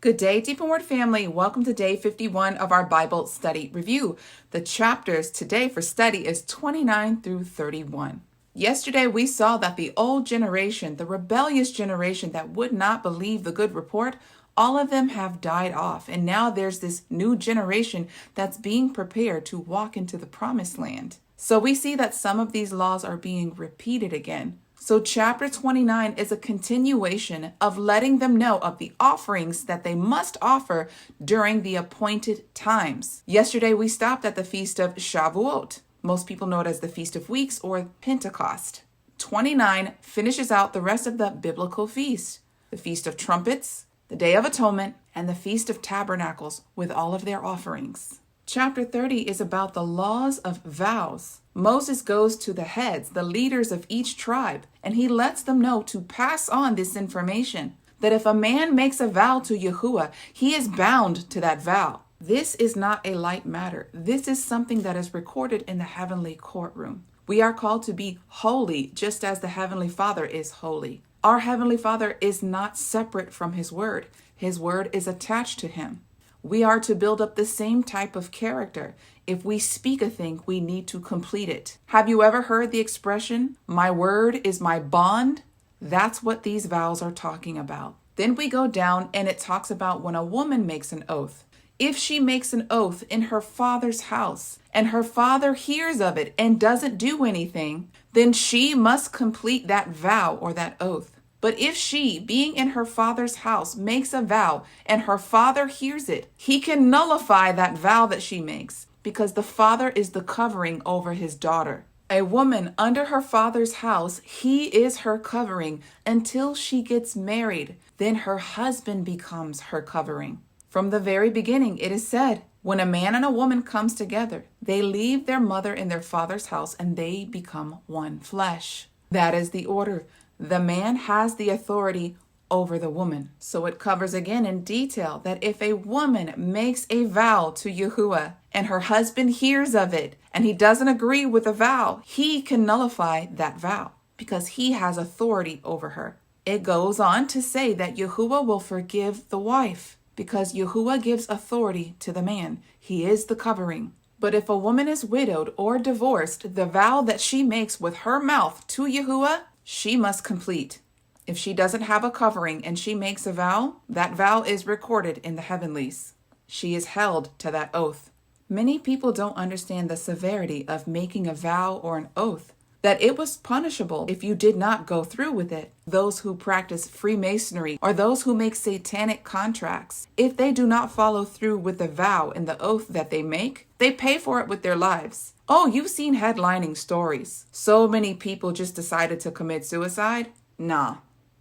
Good day, Deep and Word family. Welcome to day 51 of our Bible study review. The chapters today for study is 29 through 31. Yesterday, we saw that the old generation, the rebellious generation that would not believe the good report, all of them have died off. And now there's this new generation that's being prepared to walk into the promised land. So we see that some of these laws are being repeated again. So chapter 29 is a continuation of letting them know of the offerings that they must offer during the appointed times. Yesterday, we stopped at the Feast of Shavuot. Most people know it as the Feast of Weeks or Pentecost. 29 finishes out the rest of the biblical feast, the Feast of Trumpets, the Day of Atonement, and the Feast of Tabernacles with all of their offerings. Chapter 30 is about the laws of vows. Moses goes to the heads, the leaders of each tribe, and he lets them know to pass on this information, that if a man makes a vow to Yahuwah, he is bound to that vow. This is not a light matter. This is something that is recorded in the heavenly courtroom. We are called to be holy, just as the Heavenly Father is holy. Our Heavenly Father is not separate from His Word. His Word is attached to Him. We are to build up the same type of character. If we speak a thing, we need to complete it. Have you ever heard the expression, "My word is my bond"? That's what these vows are talking about. Then we go down and it talks about when a woman makes an oath. If she makes an oath in her father's house and her father hears of it and doesn't do anything, then she must complete that vow or that oath. But if she, being in her father's house, makes a vow and her father hears it, he can nullify that vow that she makes because the father is the covering over his daughter. A woman under her father's house, he is her covering until she gets married. Then her husband becomes her covering. From the very beginning, it is said, when a man and a woman comes together, they leave their mother in their father's house and they become one flesh. That is the order. The man has the authority over the woman. So it covers again in detail that if a woman makes a vow to Yahuwah and her husband hears of it and he doesn't agree with the vow, he can nullify that vow because he has authority over her. It goes on to say that Yahuwah will forgive the wife because Yahuwah gives authority to the man. He is the covering. But if a woman is widowed or divorced, the vow that she makes with her mouth to Yahuwah, she must complete. If she doesn't have a covering and she makes a vow, that vow is recorded in the heavenlies. She is held to that oath. Many people don't understand the severity of making a vow or an oath, that it was punishable if you did not go through with it. Those who practice Freemasonry or those who make satanic contracts, if they do not follow through with the vow and the oath that they make, they pay for it with their lives. Oh, you've seen headlining stories. So many people just decided to commit suicide? Nah,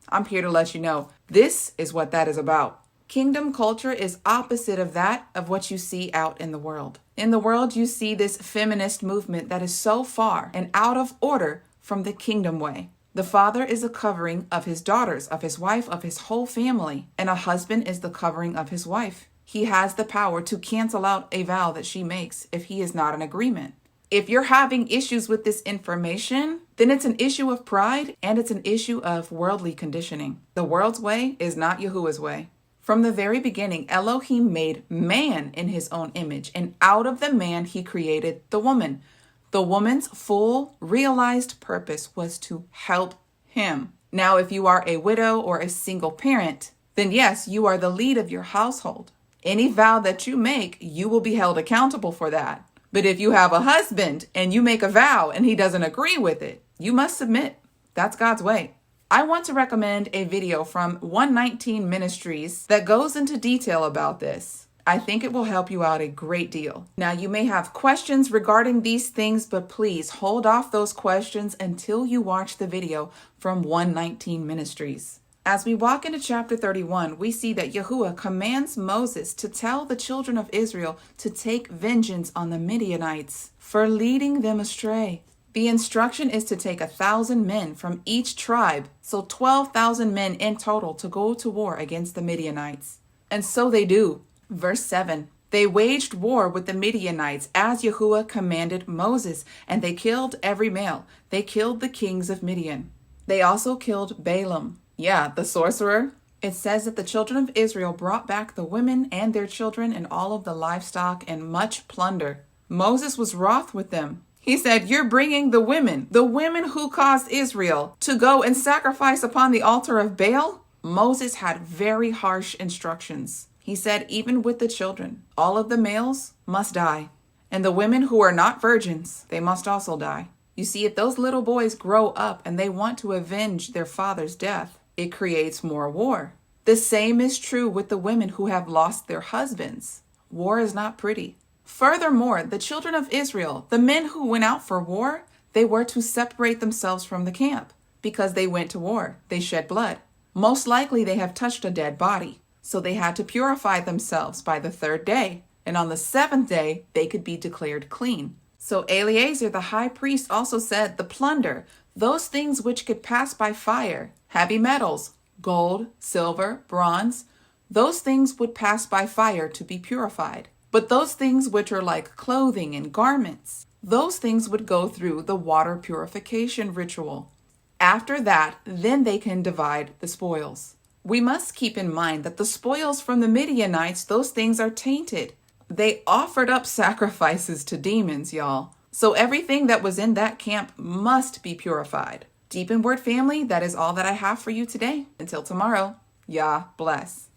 I'm here to let you know, this is what that is about. Kingdom culture is opposite of that of what you see out in the world. In the world, you see this feminist movement that is so far and out of order from the kingdom way. The father is a covering of his daughters, of his wife, of his whole family, and a husband is the covering of his wife. He has the power to cancel out a vow that she makes if he is not in agreement. If you're having issues with this information, then it's an issue of pride and it's an issue of worldly conditioning. The world's way is not Yahuwah's way. From the very beginning, Elohim made man in his own image, and out of the man he created the woman. The woman's full realized purpose was to help him. Now, if you are a widow or a single parent, then yes, you are the lead of your household. Any vow that you make, you will be held accountable for that. But if you have a husband and you make a vow and he doesn't agree with it, you must submit. That's God's way. I want to recommend a video from 119 Ministries that goes into detail about this. I think it will help you out a great deal. Now, you may have questions regarding these things, but please hold off those questions until you watch the video from 119 Ministries. As we walk into chapter 31, we see that Yahuwah commands Moses to tell the children of Israel to take vengeance on the Midianites for leading them astray. The instruction is to take 1,000 men from each tribe, so 12,000 men in total to go to war against the Midianites. And so they do. Verse 7, they waged war with the Midianites as Yahuwah commanded Moses, and they killed every male. They killed the kings of Midian. They also killed Balaam. Yeah, the sorcerer. It says that the children of Israel brought back the women and their children and all of the livestock and much plunder. Moses was wroth with them. He said, "You're bringing the women who caused Israel to go and sacrifice upon the altar of Baal." Moses had very harsh instructions. He said, even with the children, all of the males must die. And the women who are not virgins, they must also die. You see, if those little boys grow up and they want to avenge their father's death, it creates more war. The same is true with the women who have lost their husbands. War is not pretty. Furthermore, the children of Israel, the men who went out for war, they were to separate themselves from the camp because they went to war. They shed blood. Most likely they have touched a dead body. So they had to purify themselves by the 3rd day. And on the 7th day, they could be declared clean. So Eleazar, the high priest, also said the plunder, those things which could pass by fire, heavy metals, gold, silver, bronze, those things would pass by fire to be purified. But those things which are like clothing and garments, those things would go through the water purification ritual. After that, then they can divide the spoils. We must keep in mind that the spoils from the Midianites, those things are tainted. They offered up sacrifices to demons, y'all. So everything that was in that camp must be purified. Deep in Word family, that is all that I have for you today. Until tomorrow, Yah bless.